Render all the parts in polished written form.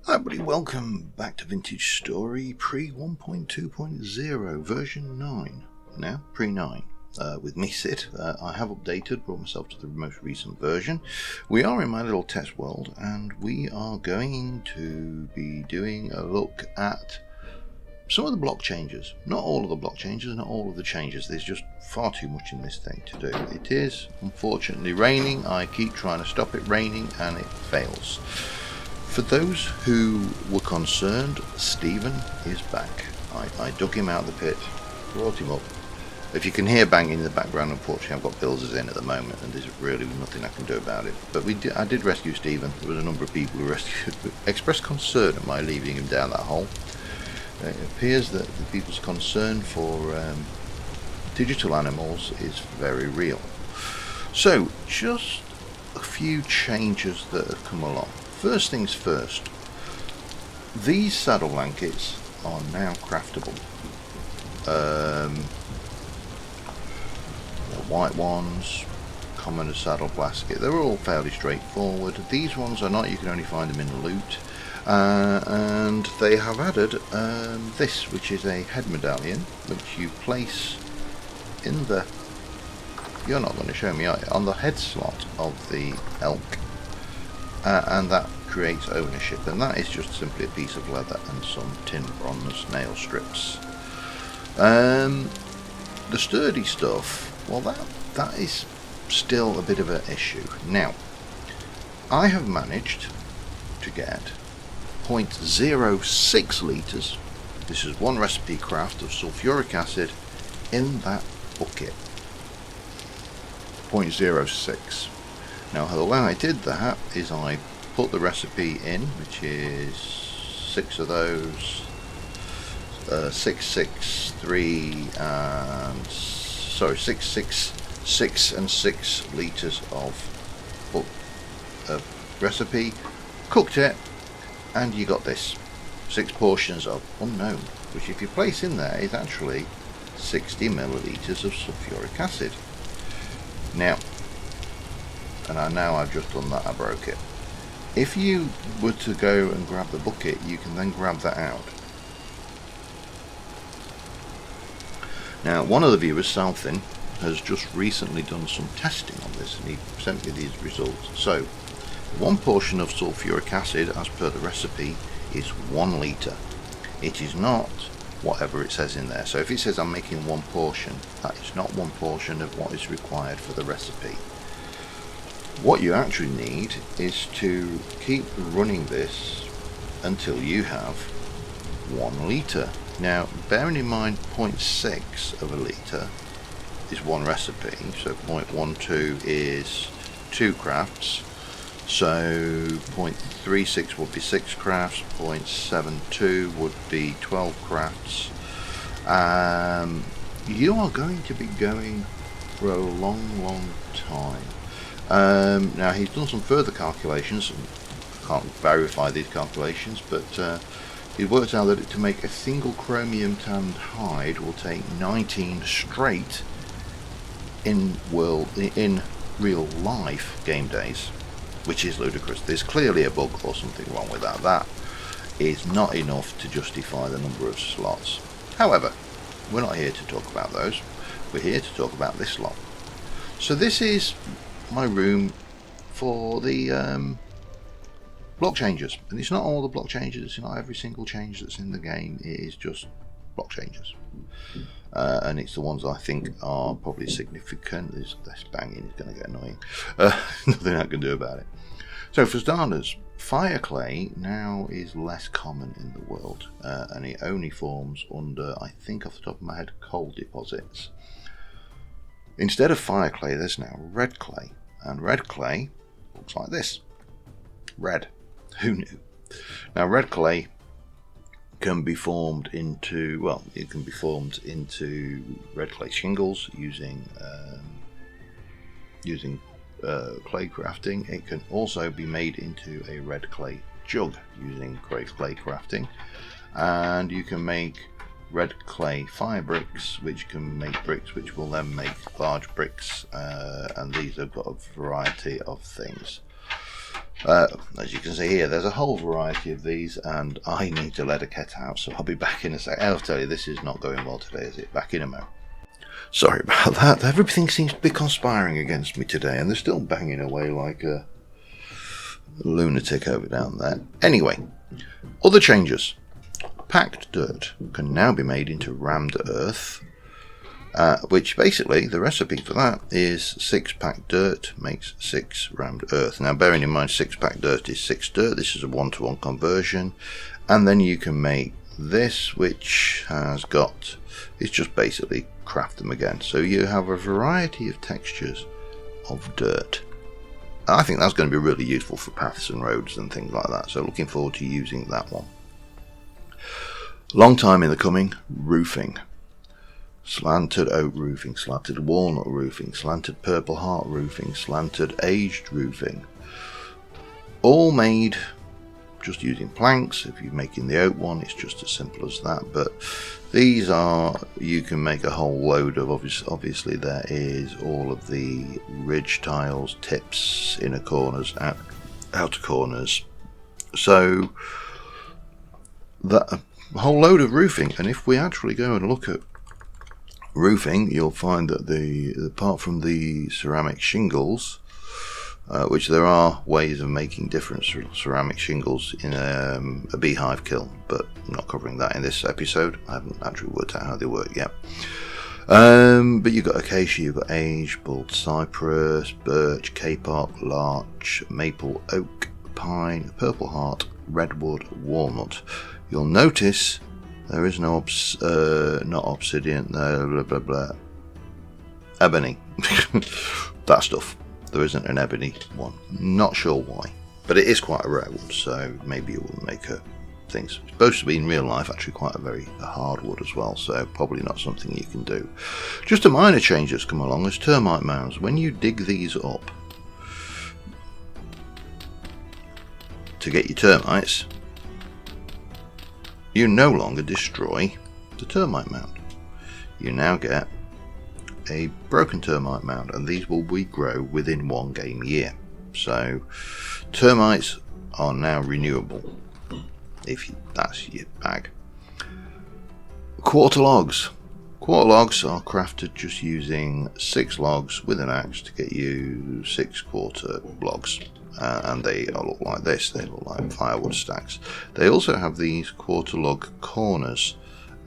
Hi everybody, welcome back to Vintage Story pre 1.2.0 version 9, now pre 9 with me Sid. I have updated, brought myself to the most recent version. We are in my little test world and we are going to be doing a look at some of the block changes. Not all of the block changes, not all of the changes, there's just far too much in this thing to do. It is unfortunately raining. I keep trying to stop it raining and it fails. For those who were concerned, Stephen is back. I dug him out of the pit, brought him up. If you can hear banging in the background, unfortunately I've got builders in at the moment and there's really nothing I can do about it. But I did rescue Stephen. There was a number of people who expressed concern at my leaving him down that hole. It appears that the people's concern for digital animals is very real. So, just a few changes that have come along. First things first, these saddle blankets are now craftable. The white ones, common as saddle blanket, they're all fairly straightforward. These ones are not, you can only find them in loot. And they have added this, which is a head medallion, which you place in the, you're not going to show me, are you? On the head slot of the elk. And that creates ownership, and that is just simply a piece of leather and some tin bronze nail strips. The sturdy stuff, well that is still a bit of an issue. Now, I have managed to get 0.06 litres, this is one recipe craft of sulfuric acid in that bucket. 0.06. Now the way I did that is I put the recipe in, which is 6 of those, 6 and 6 litres of recipe, cooked it, and you got this 6 portions of unknown, which if you place in there is actually 60 millilitres of sulfuric acid. Now, I've just done that, I broke it. If you were to go and grab the bucket, you can then grab that out. Now, one of the viewers, Southing, has just recently done some testing on this and he sent me these results. So, 1 portion of sulfuric acid, as per the recipe, is 1 litre. It is not whatever it says in there. So if it says I'm making 1 portion, that is not 1 portion of what is required for the recipe. What you actually need is to keep running this until you have 1 litre. Now, bearing in mind 0.6 of a litre is 1 recipe, so 0.12 is 2 crafts, so 0.36 would be 6 crafts, 0.72 would be 12 crafts. You are going to be going for a long time. Now he's done some further calculations. I can't verify these calculations, but he worked out that to make a single chromium tanned hide will take 19 straight in real life game days, which is ludicrous. There's clearly a bug or something wrong with that. That is not enough to justify the number of slots. However, we're not here to talk about those. We're here to talk about this lot. So this is my room for the block changes, and it's not all the block changes, it's not every single change that's in the game, it is just block changes, and it's the ones I think are probably significant. This banging is going to get annoying. Nothing I can do about it. So for starters, fire clay now is less common in the world, and it only forms under, I think off the top of my head, coal deposits. Instead of fire clay, there's now red clay, and red clay looks like this. Red. Who knew? Now, red clay can be formed into, well, it can be formed into red clay shingles using clay crafting. It can also be made into a red clay jug using clay crafting, and you can make red clay fire bricks, which can make bricks which will then make large bricks, and these have got a variety of things. As you can see here, there's a whole variety of these, and I need to let a cat out, so I'll be back in a sec. I'll tell you, this is not going well today, is it? Back in a moment. Sorry about that. Everything seems to be conspiring against me today, and they're still banging away like a lunatic over down there. Anyway, other changes. Packed dirt can now be made into rammed earth, which basically the recipe for that is 6 packed dirt makes 6 rammed earth. Now bearing in mind 6 packed dirt is 6 dirt, this is a 1-to-1 conversion, and then you can make this, which has got, it's just basically craft them again. So you have a variety of textures of dirt. I think that's going to be really useful for paths and roads and things like that, so looking forward to using that one. Long time in the coming, roofing. Slanted oak roofing, slanted walnut roofing, slanted purple heart roofing, slanted aged roofing. All made just using planks. If you're making the oak one, it's just as simple as that, but these are, you can make a whole load of, obviously there is all of the ridge tiles, tips, inner corners, outer corners, so that a whole load of roofing. And if we actually go and look at roofing, you'll find that apart from the ceramic shingles, which there are ways of making different ceramic shingles in a beehive kiln, but I'm not covering that in this episode. I haven't actually worked out how they work yet. But you've got acacia, you've got age, bald cypress, birch, kapok, larch, maple, oak, pine, purple heart, redwood, walnut. You'll notice there is no not obsidian, blah blah blah, ebony, that stuff. There isn't an ebony one. Not sure why, but it is quite a rare one, so maybe it will make a thing. It's supposed to be in real life actually quite a hard wood as well, so probably not something you can do. Just a minor change that's come along is termite mounds. When you dig these up to get your termites, you no longer destroy the termite mound. You now get a broken termite mound, and these will regrow within 1 game year. So termites are now renewable if that's your bag. Quarter logs. Quarter logs are crafted just using 6 logs with an axe to get you 6 quarter logs. And they look like this, they look like firewood stacks. They also have these quarter log corners,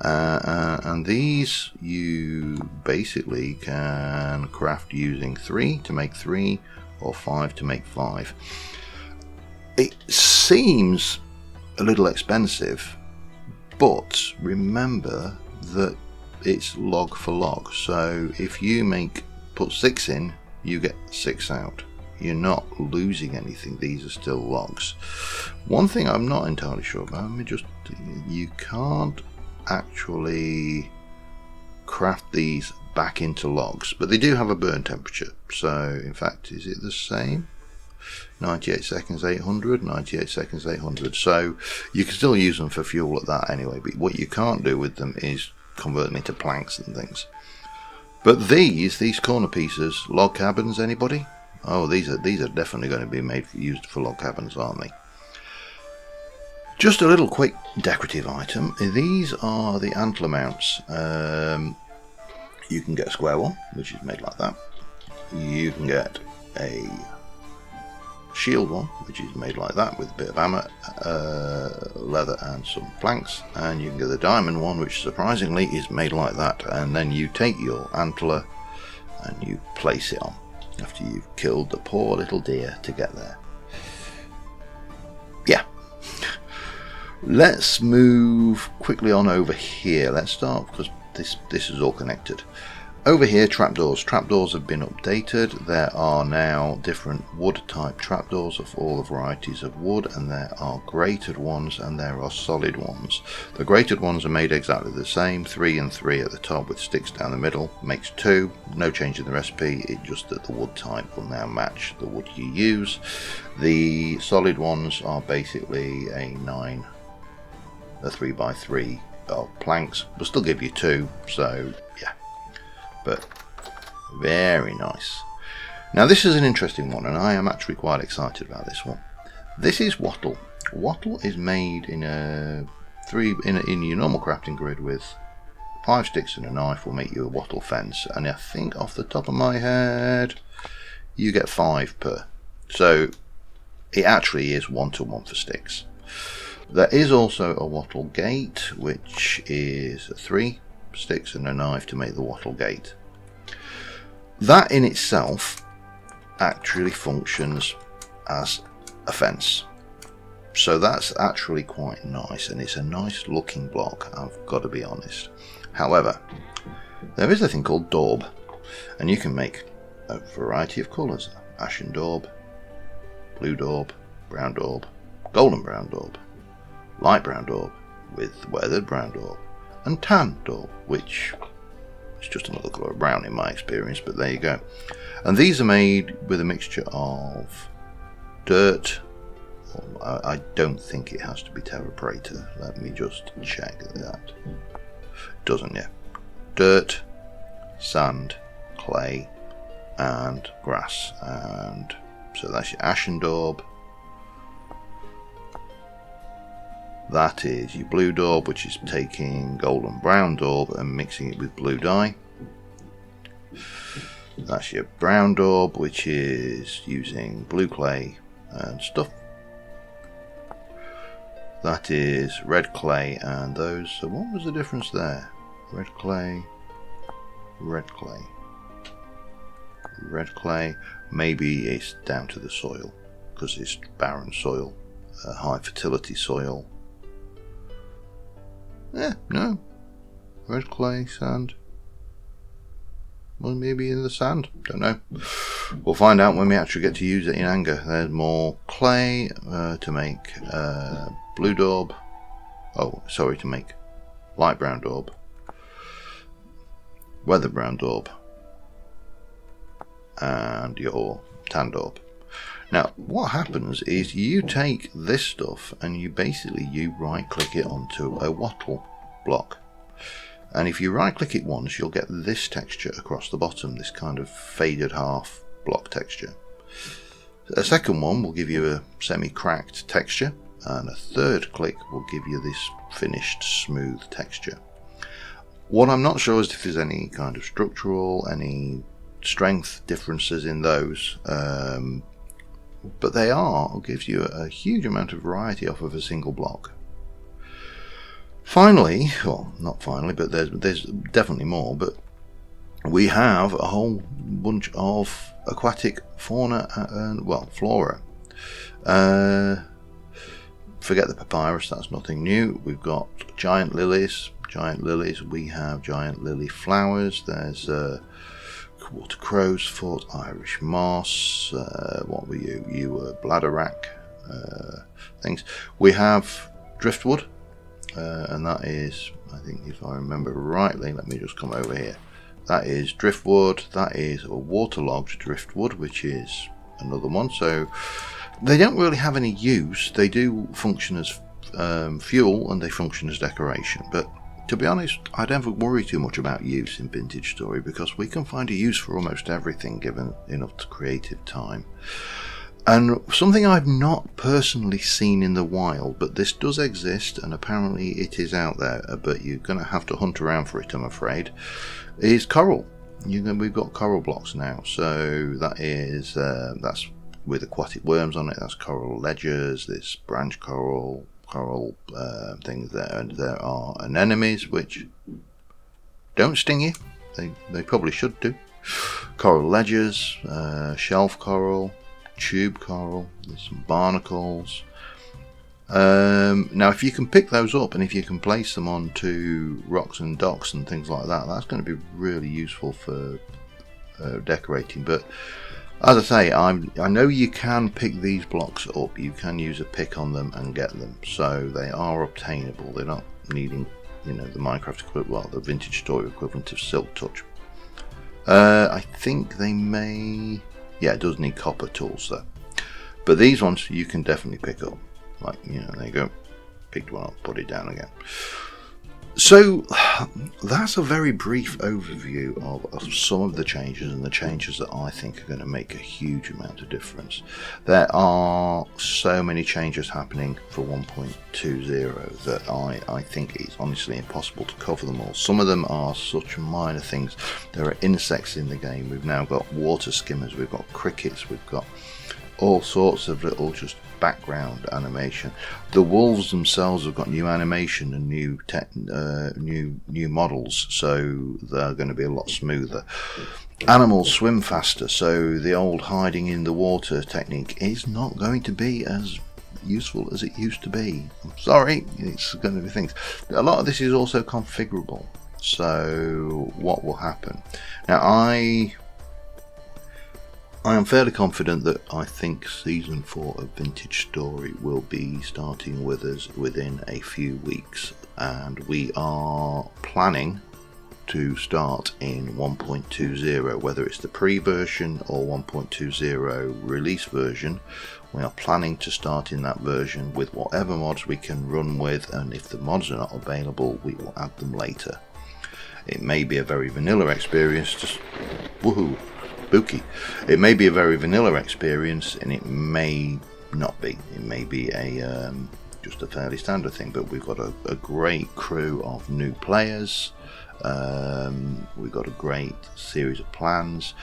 and these you basically can craft using 3 to make 3 or 5 to make 5. It seems a little expensive, but remember that it's log for log, so if you put 6 in, you get 6 out. You're not losing anything, these are still logs. One thing I'm not entirely sure about, you can't actually craft these back into logs, but they do have a burn temperature. So in fact, is it the same? 98 seconds 800, 98 seconds 800, so you can still use them for fuel at that anyway, but what you can't do with them is convert them into planks and things. But these corner pieces, log cabins, anybody? Oh, these are definitely going to be used for log cabins, aren't they? Just a little quick decorative item. These are the antler mounts. You can get a square one, which is made like that. You can get a shield one, which is made like that with a bit of hammer, leather and some planks. And you can get the diamond one, which surprisingly is made like that. And then you take your antler and you place it on after you've killed the poor little deer to get there. Yeah. Let's move quickly on over here. Let's start, because this is all connected. Over here, trapdoors. Trapdoors have been updated. There are now different wood type trapdoors of all the varieties of wood, and there are grated ones and there are solid ones. The grated ones are made exactly the same, 3 and 3 at the top with sticks down the middle, makes 2. No change in the recipe, it's just that the wood type will now match the wood you use. The solid ones are basically a 3x3 of planks, will still give you 2, so yeah, but very nice. Now this is an interesting one, and I am actually quite excited about this one. This is wattle. Wattle is made in in your normal crafting grid with 5 sticks and a knife will make you a wattle fence, and I think off the top of my head you get 5 per. So it actually is 1-to-1 for sticks. There is also a wattle gate, which is 3 sticks and a knife to make the wattle gate. That in itself actually functions as a fence. So that's actually quite nice, and it's a nice looking block, I've got to be honest. However, there is a thing called daub, and you can make a variety of colours. Ashen daub, blue daub, brown daub, golden brown daub, light brown daub with weathered brown daub, and tan daub, which is just another colour of brown in my experience, but there you go. And these are made with a mixture of dirt. I don't think it has to be terra preta. Let me just check that. Doesn't, yeah. Dirt, sand, clay, and grass. And so that's your ashen daub. That is your blue daub, which is taking golden brown daub and mixing it with blue dye. That's your brown daub, which is using blue clay and stuff. That is red clay and those. So what was the difference there? Red clay, red clay, red clay. Maybe it's down to the soil, because it's barren soil, high fertility soil. No. Red clay, sand. Well, maybe in the sand. Don't know. We'll find out when we actually get to use it in anger. There's more clay to make blue daub. Oh, sorry, to make light brown daub. Weather brown daub. And your tan daub. Now, what happens is you take this stuff and you right click it onto a wattle block. And if you right click it once, you'll get this texture across the bottom, this kind of faded half block texture. A second one will give you a semi-cracked texture, and a third click will give you this finished smooth texture. What I'm not sure is if there's any kind of structural, any strength differences in those, but they gives you a huge amount of variety off of a single block. Finally, well, not finally, but there's definitely more, but we have a whole bunch of aquatic fauna and, well, flora. Forget the papyrus, that's nothing new. We've got giant lilies. We have giant lily flowers. There's water crow's foot, Irish moss. What were you? You were bladderwrack things. We have driftwood. And that is, I think if I remember rightly, let me just come over here. That is driftwood. That is a waterlogged driftwood, which is another one. So they don't really have any use. They do function as fuel, and they function as decoration. But to be honest, I don't worry too much about use in Vintage Story, because we can find a use for almost everything given enough creative time. And something I've not personally seen in the wild, but this does exist, and apparently it is out there, but you're going to have to hunt around for it, I'm afraid, is coral. We've got coral blocks now, so that is that's with aquatic worms on it. That's coral ledgers, this branch coral things there, and there are anemones which don't sting you. They probably should do. Coral ledgers, shelf coral, tube coral, there's some barnacles. Now if you can pick those up and if you can place them onto rocks and docks and things like that, that's going to be really useful for decorating. But as I say, I know you can pick these blocks up. You can use a pick on them and get them, so they are obtainable. They're not needing, the Minecraft equivalent, well, the Vintage Story equivalent of Silk Touch. I think they may. Yeah, it does need copper tools though. But these ones you can definitely pick up. Like, there you go. Picked one up, put it down again. So that's a very brief overview of some of the changes, and the changes that I think are going to make a huge amount of difference. There are so many changes happening for 1.20 that I think it's honestly impossible to cover them all. Some of them are such minor things. There are insects in the game. We've now got water skimmers, we've got crickets, we've got all sorts of little just background animation. The wolves themselves have got new animation and new models, so they're going to be a lot smoother. Animals swim faster, so the old hiding in the water technique is not going to be as useful as it used to be. I'm sorry, it's going to be things. A lot of this is also configurable, so what will happen now, I am fairly confident that I think Season 4 of Vintage Story will be starting with us within a few weeks, and we are planning to start in 1.20, whether it's the pre-version or 1.20 release version. We are planning to start in that version with whatever mods we can run with, and if the mods are not available, we will add them later. It may be a very vanilla experience, just woohoo! Spooky. It may be a very vanilla experience, and it may not be. It may be a just a fairly standard thing, but we've got a great crew of new players. We've got a great series of plans.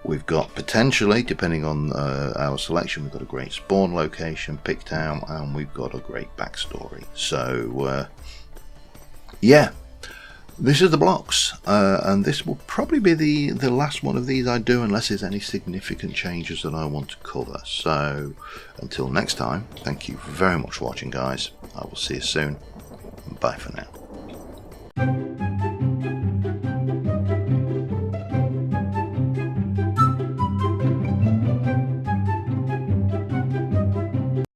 We've got, potentially, depending on our selection, we've got a great spawn location picked out, and we've got a great backstory. So yeah, this is the blocks, and this will probably be the last one of these I do, unless there's any significant changes that I want to cover. So until next time, thank you very much for watching, guys. I will see you soon. Bye for now.